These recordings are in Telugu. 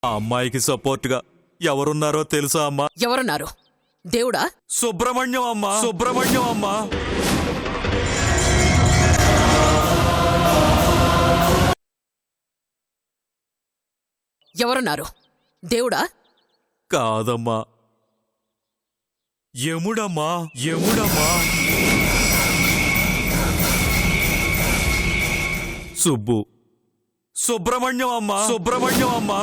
ఆ అమ్మాయికి సపోర్ట్గా ఎవరున్నారో తెలుసా అమ్మా? ఎవరున్నారు? దేవుడా? సుబ్రహ్మణ్యం అమ్మా, సుబ్రహ్మణ్యం అమ్మా. ఎవరున్నారు? దేవుడా? కాదమ్మా, యముడమ్మా, యముడమ్మా. సుబ్బు, సుబ్రహ్మణ్యం అమ్మా, సుబ్రహ్మణ్యం అమ్మా.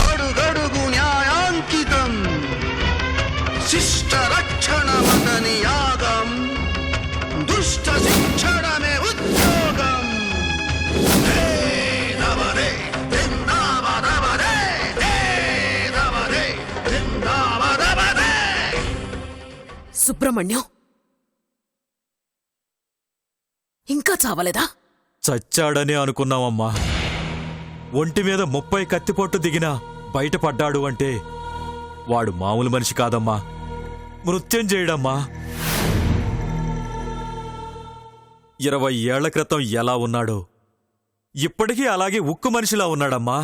అడుగడుగు న్యాయాంకితం శిష్ట రక్షణ మదని యాగం దుష్ట శిక్షణమే ఉద్యోగం. సుబ్రహ్మణ్యం ఇంకా చావలేదా? చచ్చాడని అనుకున్నామమ్మా. ఒంటి మీద 30 కత్తిపోటు దిగినా బయటపడ్డాడు అంటే వాడు మామూలు మనిషి కాదమ్మా, మృత్యుంజయుడమ్మా. 20 ఏళ్ల క్రితం ఎలా ఉన్నాడో ఇప్పటికీ అలాగే ఉక్కు మనిషిలా ఉన్నాడమ్మా.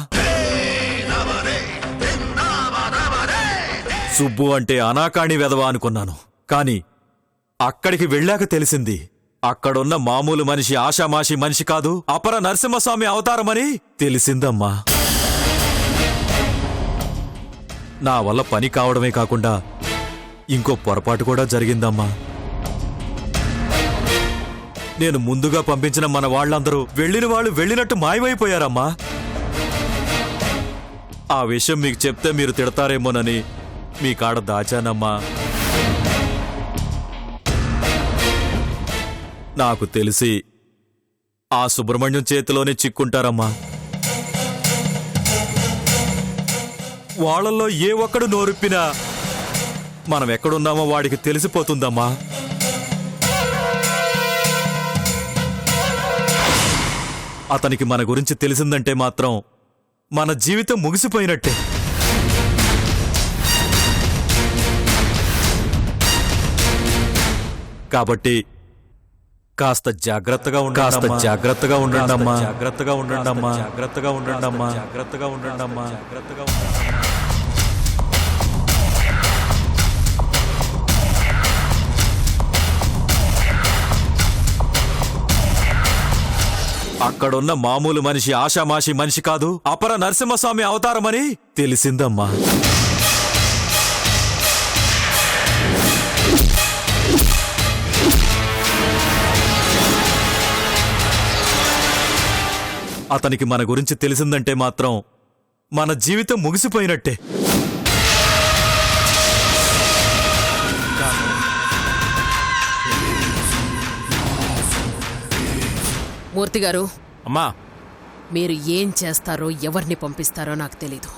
సుబ్బు అంటే అనాకాణి వెధవా అనుకున్నాను, కాని అక్కడికి వెళ్ళాక తెలిసింది అక్కడున్న మామూలు మనిషి ఆషామాషి మనిషి కాదు, అపర నరసింహస్వామి అవతారమని తెలిసిందమ్మా. నా వల్ల పని కావడమే కాకుండా ఇంకో పొరపాటు కూడా జరిగిందమ్మా. నేను ముందుగా పంపించిన మన వాళ్ళందరూ వెళ్ళిన వాళ్ళు వెళ్ళినట్టు మాయమైపోయారమ్మా. ఆ విషయం మీకు చెప్తే మీరు తిడతారేమోనని మీ కాడ దాచానమ్మా. నాకు తెలిసి ఆ సుబ్రహ్మణ్యం చేతిలోనే చిక్కుంటారమ్మా. వాళ్ళల్లో ఏ ఒక్కడు నోరిప్పినా మనం ఎక్కడున్నామో వాడికి తెలిసిపోతుందమ్మా. అతనికి మన గురించి తెలిసిందంటే మాత్రం మన జీవితం ముగిసిపోయినట్టే. కాబట్టి కాస్త జాగ్రత్తగా ఉండండి, జాగ్రత్తగా ఉండండమ్మా, జాగ్రత్తగా ఉండండమ్మా, జాగ్రత్తగా ఉండండమ్మా, జాగ్రత్తగా ఉండండమ్మా, జాగ్రత్తగా ఉండండి. అక్కడున్న మామూలు మనిషి ఆషామాషి మనిషి కాదు, అపర నరసింహస్వామి అవతారమని తెలిసిందమ్మా. అతనికి మన గురించి తెలిసిందంటే మాత్రం మన జీవితం ముగిసిపోయినట్టే. మూర్తిగారు, అమ్మా, మీరు ఏం చేస్తారో ఎవరిని పంపిస్తారో నాకు తెలీదు.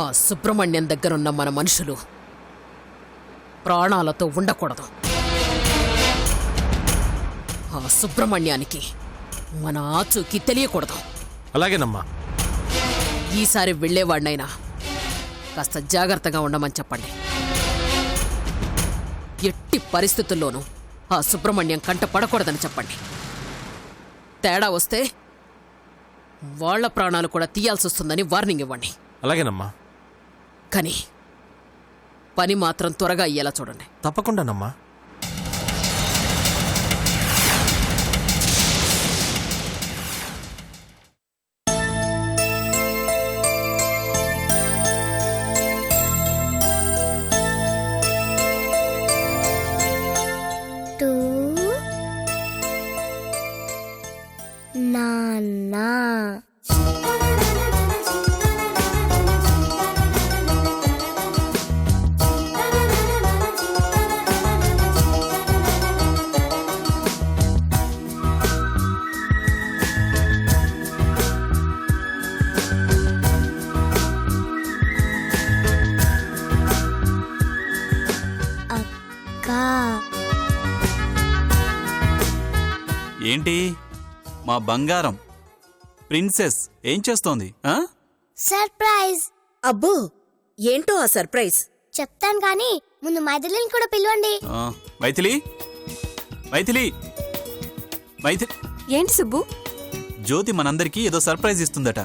ఆ సుబ్రహ్మణ్యం దగ్గరున్న మన మనుషులు ప్రాణాలతో ఉండకూడదు. ఆ సుబ్రహ్మణ్యానికి మన ఆచూకీ తెలియకూడదు. అలాగేనమ్మా. ఈసారి వెళ్లేవాడినైనా కాస్త జాగ్రత్తగా ఉండమని చెప్పండి. ఎట్టి పరిస్థితుల్లోనూ ఆ సుబ్రహ్మణ్యం కంట పడకూడదని చెప్పండి. తేడా వస్తే వాళ్ల ప్రాణాలు కూడా తీయాల్సి వస్తుందని వార్నింగ్ ఇవ్వండి. అలాగేనమ్మా. కానీ పని మాత్రం త్వరగా అయ్యేలా చూడండి. తప్పకుండానమ్మా. నాన్నా అక్కా. ఏంటి మా బంగారం ప్రిన్సెస్ ఏం చేస్తోంది? సర్ప్రైజ్. అబ్బో, ఏంటో ఆ సర్ప్రైజ్? చెప్తాను కానీ ముందు మైథిలిని కూడా పిలవండి. మైథిలి, మైథిలి మైథిలి ఏంటి సుబ్బు? జ్యోతి మనందరికీ ఏదో సర్ప్రైజ్ ఇస్తుందట.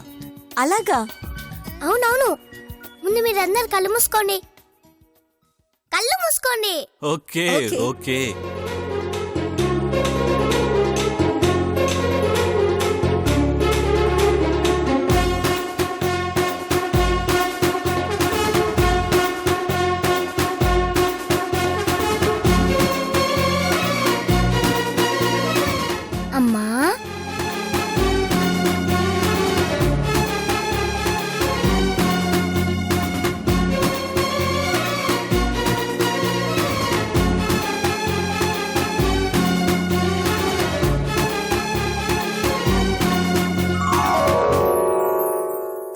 అలాగా? అవునవును, ముందు మీరందరు కళ్ళు మూసుకోండి. కళ్ళు మూసుకోండి. Okay okay. అమ్మా,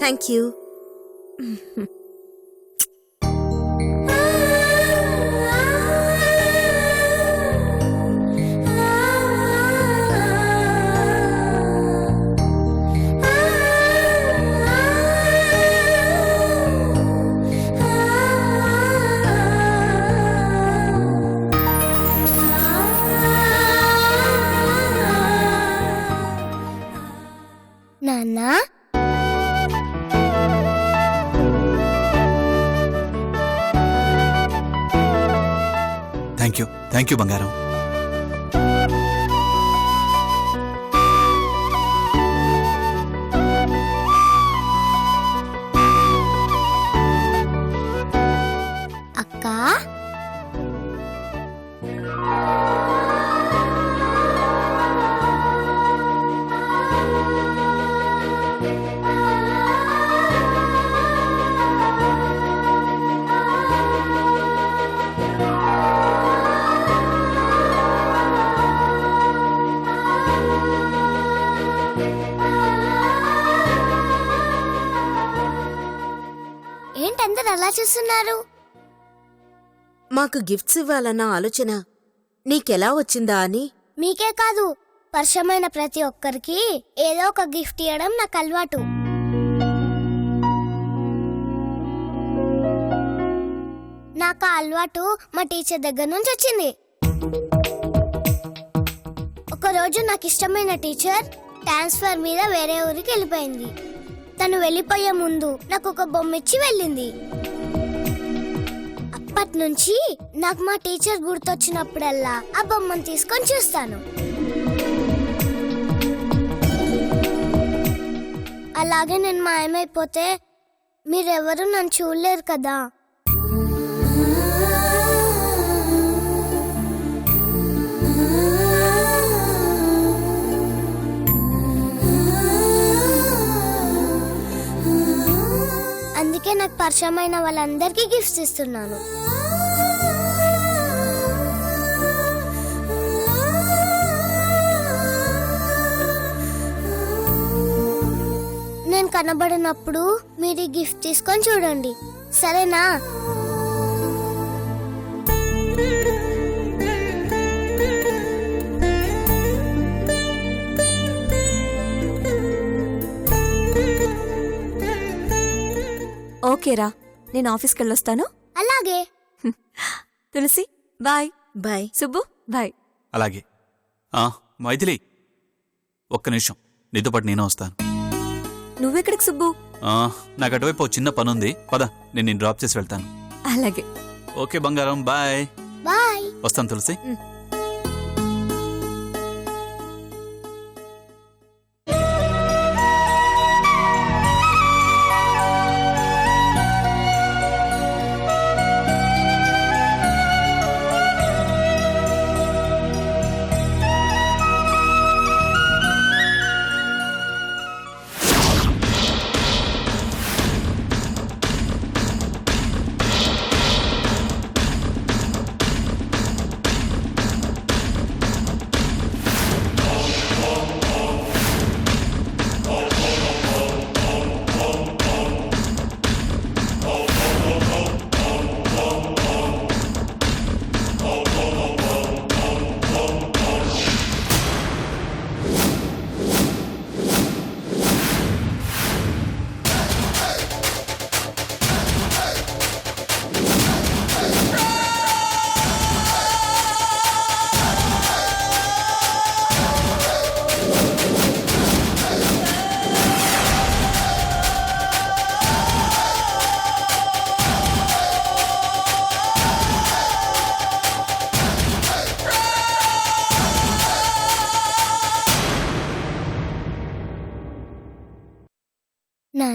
థ్యాంక్ యూ. నాన్నా, థ్యాంక్ యూ బంగారం. అక్క, ఏంటందరు అలా చూస్తున్నారు? మాకు గిఫ్ట్స్ ఇవ్వాలన్న ఆలోచన నీకెలా వచ్చిందా అని. మీకే కాదు, పరిచయమైన ప్రతి ఒక్కరికి ఏదో ఒక గిఫ్ట్ ఇవ్వడం నాకు అలవాటు. నాకు ఆ అలవాటు మా టీచర్ దగ్గర నుంచి వచ్చింది. ఒకరోజు నాకు ఇష్టమైన టీచర్ ట్రాన్స్ఫర్ మీద వేరే ఊరికి వెళ్ళిపోయింది. తను వెళ్ళిపోయే ముందు నాకు ఒక బొమ్మ ఇచ్చి వెళ్ళింది. అప్పటి నుంచి నాకు మా టీచర్ గుర్తొచ్చినప్పుడల్లా ఆ బొమ్మను తీసుకొని చూస్తాను. అలాగే నేను మాయమైపోతే మీరెవరూ నన్ను చూడలేరు కదా. అందుకే నాకు పరిచయమైన వాళ్ళందరికీ గిఫ్ట్స్ ఇస్తున్నాను. నేను కనబడినప్పుడు మీరు ఈ గిఫ్ట్ తీసుకొని చూడండి, సరేనా? ఓకేరా, నేను ఆఫీస్కి వెళ్ళొస్తాను. అలాగే. Tulasi bye. Bye Subbu, bye. అలాగే. మైథిలి, ఒక్క నిమిషం, నీతో పాటు నేను వస్తాను. నువ్వెక్కడికి సుబ్బు? నాకు అటువైపు ఓ చిన్న పనుంది, పద నేను నిన్ను డ్రాప్ చేసి వెళ్తాను. అలాగే. ఓకే బంగారం, బాయ్. బాయ్. వస్తాను తులసి.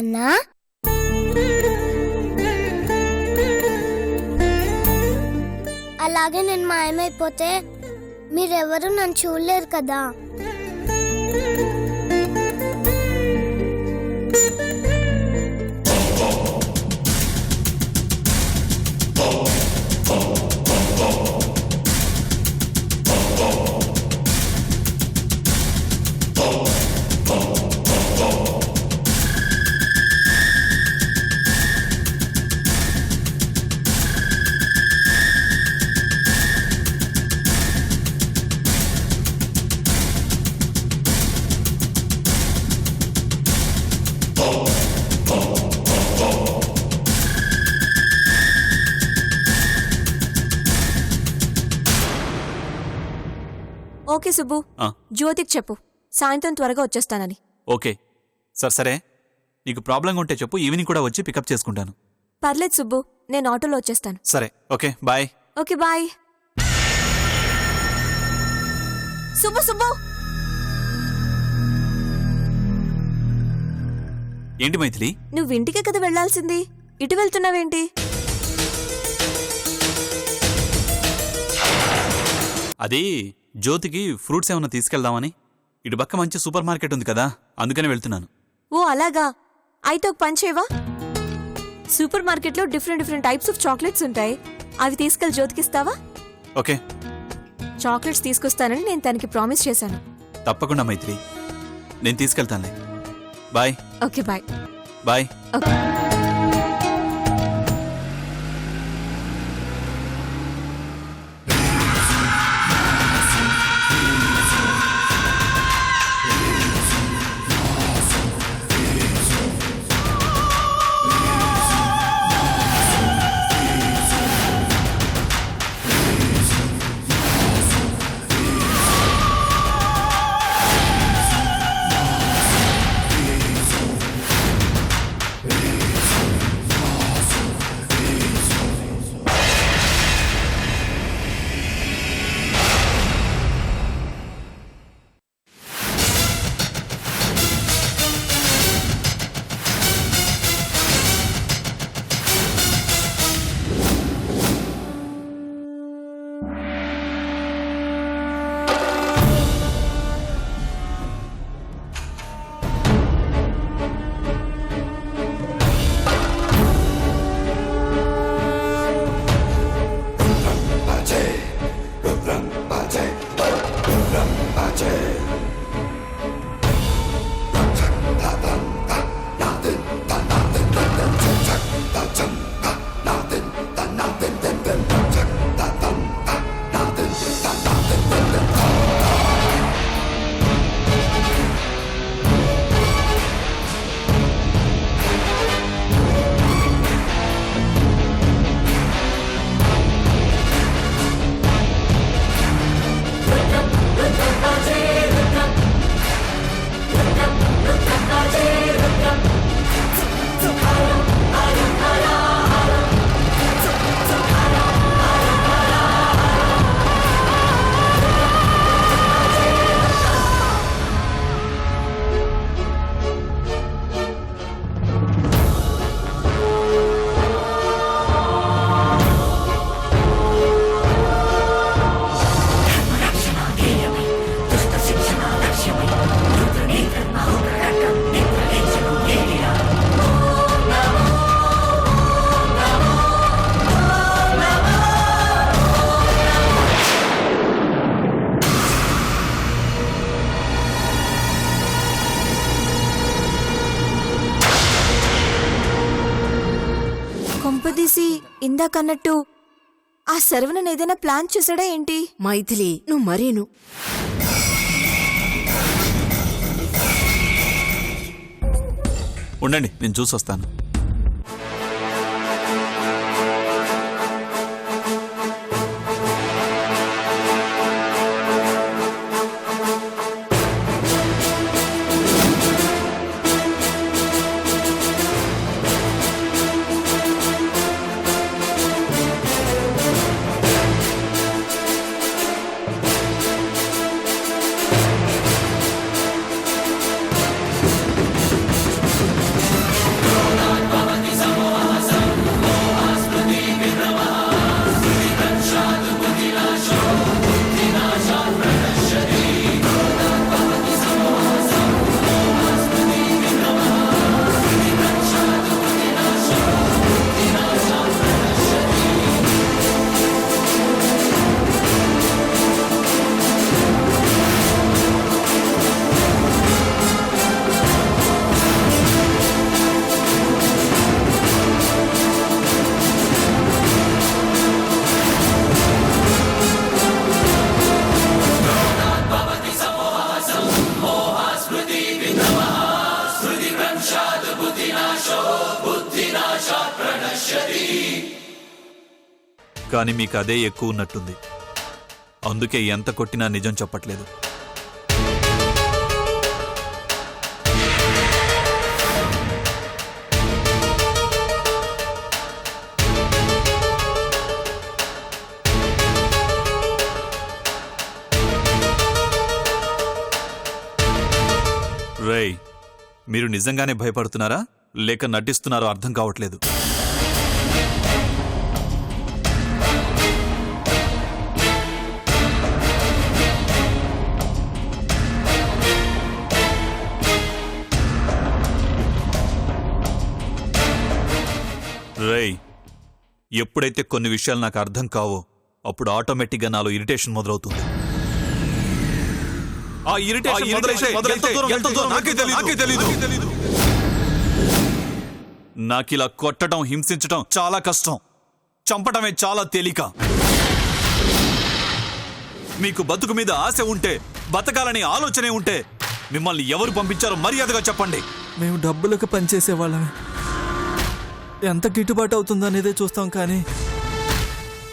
నాన్న. అలాగే నేను మాయమైపోతే మీరెవరు నన్ను చూడలేరు కదా. ఓకే సుబ్బు, ఆ, జ్యోతికి చెప్పు సాయంత్రం త్వరగా వచ్చేస్తానని. ఓకే సరే నీకు ప్రాబ్లం ఉంటే చెప్పు, ఈవినింగ్ కూడా వచ్చి పికప్ చేసుకుంటాను. పర్లేదు సుబ్బు, నేను ఆటోలో వచ్చేస్తాను. సరే okay bye. Okay bye. Subbu Subbu, ఏంటి మైథిలి? నువ్వు ఇంటికే కదా వెళ్లాల్సింది, ఇటు వెళ్తున్నావేంటి? అది జ్యోతికి ఫ్రూట్స్ ఏమన్నా తీసుకెళ్దామని. ఇటు పక్క మంచి సూపర్ మార్కెట్ ఉంది కదా, అందుకనే వెళ్తున్నాను. ఓ అలాగా, అయితే ఒక పని చేయవా? సూపర్ మార్కెట్లో డిఫరెంట్ టైప్స్ ఆఫ్ చాక్లెట్స్ ఉంటాయి, అవి తీసుకెళ్లి జ్యోతికిస్తావా? ఓకే చాక్లెట్స్ తీసుకొస్తానని నేను తనకి ప్రామిస్ చేశాను. తప్పకుండా మైథిలి, నేను తీసుకెళ్తానులే. Bye. Okay bye. Bye. Okay. కొంపదీసి ఇందాకన్నట్టు ఆ శరవణన్ ఏదైనా ప్లాన్ చేశాడా ఏంటి? మైథిలి, నువ్వు మరీను. ఉండండి, నేను చూసొస్తాను. కానీ మీకు అదే ఎక్కువ ఉన్నట్టుంది. అందుకే ఎంత కొట్టినా నిజం చెప్పట్లేదు. రేయ్, మీరు నిజంగానే భయపడుతున్నారా లేక నటిస్తున్నారో అర్థం కావట్లేదు. రేయ్, ఎప్పుడైతే కొన్ని విషయాలు నాకు అర్థం కావో అప్పుడు ఆటోమేటిక్గా నాలో ఇరిటేషన్ మొదలవుతుంది. ఆ ఇరిటేషన్ ఎంత దూరం నాకే తెలీదు. నాకిలా కొట్టడం, హింసించడం చాలా కష్టం. చంపటమే చాలా తేలిక. మీకు బతుకు మీద ఆశ ఉంటే, బతకాలని ఆలోచనే ఉంటే మిమ్మల్ని ఎవరు పంపించారో మర్యాదగా చెప్పండి. మేము డబ్బులకు పనిచేసే వాళ్ళమే. ఎంత గిట్టుబాటు అవుతుందో అనేదే చూస్తాం, కానీ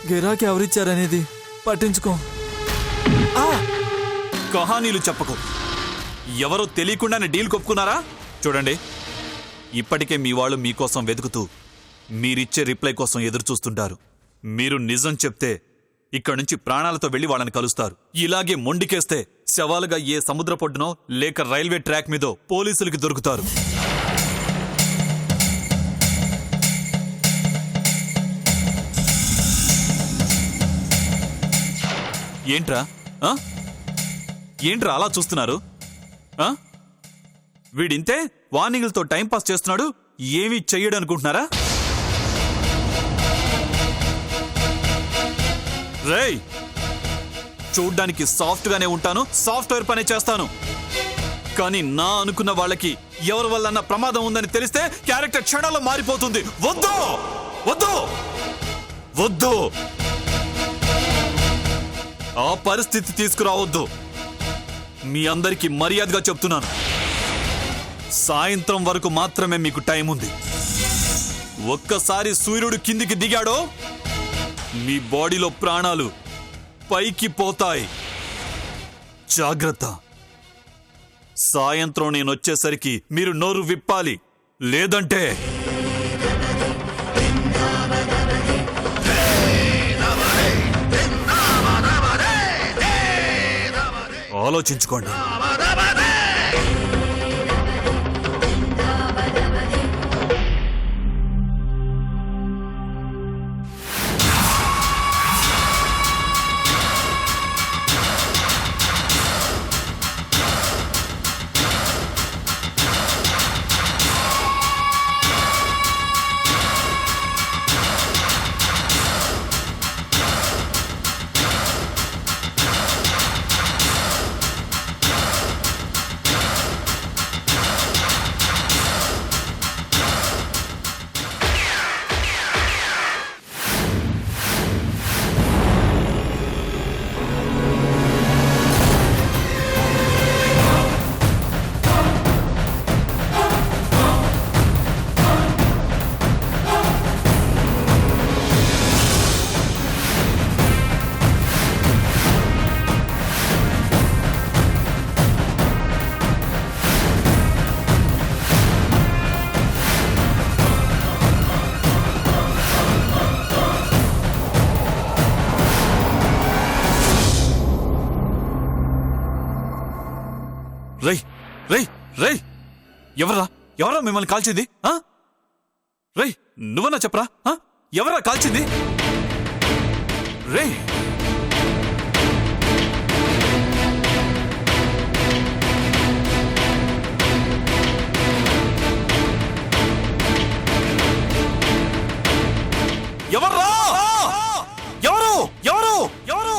గిరాకీ ఎవరిచ్చారనేది పట్టించుకోం. కహానీలు చెప్పకు. ఎవరో తెలియకుండానే డీల్ కొప్పుకున్నారా? చూడండి, ఇప్పటికే మీ వాళ్ళు మీకోసం వెతుకుతూ మీరిచ్చే రిప్లై కోసం ఎదురు చూస్తుంటారు. మీరు నిజం చెప్తే ఇక్కడి నుంచి ప్రాణాలతో వెళ్లి వాళ్ళని కలుస్తారు. ఇలాగే మొండికేస్తే శవాలుగా ఏ సముద్ర పొడ్డునో లేక రైల్వే ట్రాక్ మీదో పోలీసులకి దొరుకుతారు. ఏంట్రా ఏంట్రా అలా చూస్తున్నారు? వీడింతే వార్నింగ్లతో టైంపాస్ చేస్తున్నాడు, ఏమీ చెయ్యడు అనుకుంటున్నారా? రేయ్, చూడ్డానికి సాఫ్ట్గానే ఉంటాను, సాఫ్ట్వేర్ పనే చేస్తాను. కానీ నా అనుకున్న వాళ్ళకి ఎవరి వల్ల ప్రమాదం ఉందని తెలిస్తే క్యారెక్టర్ క్షణాల్లో మారిపోతుంది. వద్దు వద్దు వద్దు, ఆ పరిస్థితి తీసుకురావద్దు. మీ అందరికీ మర్యాదగా చెప్తున్నాను, సాయంత్రం వరకు మాత్రమే మీకు టైం ఉంది. ఒక్కసారి సూర్యుడు కిందికి దిగాడో మీ బాడీలో ప్రాణాలు పైకి పోతాయి. జాగ్రత్త. సాయంత్రం నేను వచ్చేసరికి మీరు నోరు విప్పాలి, లేదంటే ఆలోచించుకోండి. రై రై రై ఎవరా మిమ్మల్ని కాల్చింది? రై, నువ్వన్నా చెప్పరా? ఎవరా కాల్చింది? రే, ఎవర్రా? ఎవరు ఎవరు ఎవరు?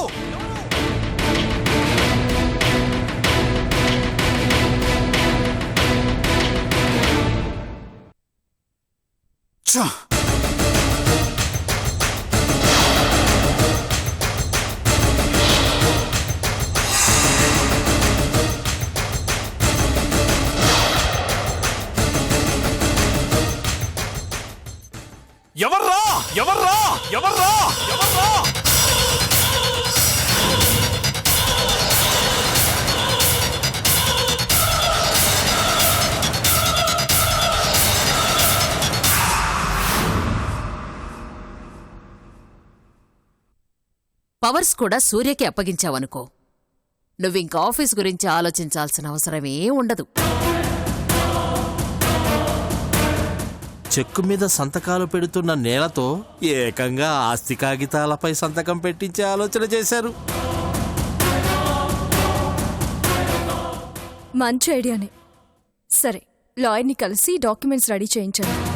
ఎవర్రా ఎవర్రా ఎవర్రా ఎవర్రా? పవర్స్ కూడా సూర్యకి అప్పగించావనుకో నువ్వింక ఆఫీస్ గురించి ఆలోచించాల్సిన అవసరమే ఉండదు. చెక్కు మీద సంతకాలు పెడుతున్న నేలతో ఏకంగా ఆస్తి కాగితాలపై సంతకం పెట్టించే ఆలోచన చేశారు. మంచి ఐడియానే. సరే, లాయర్ని కలిసి డాక్యుమెంట్స్ రెడీ చేయించండి.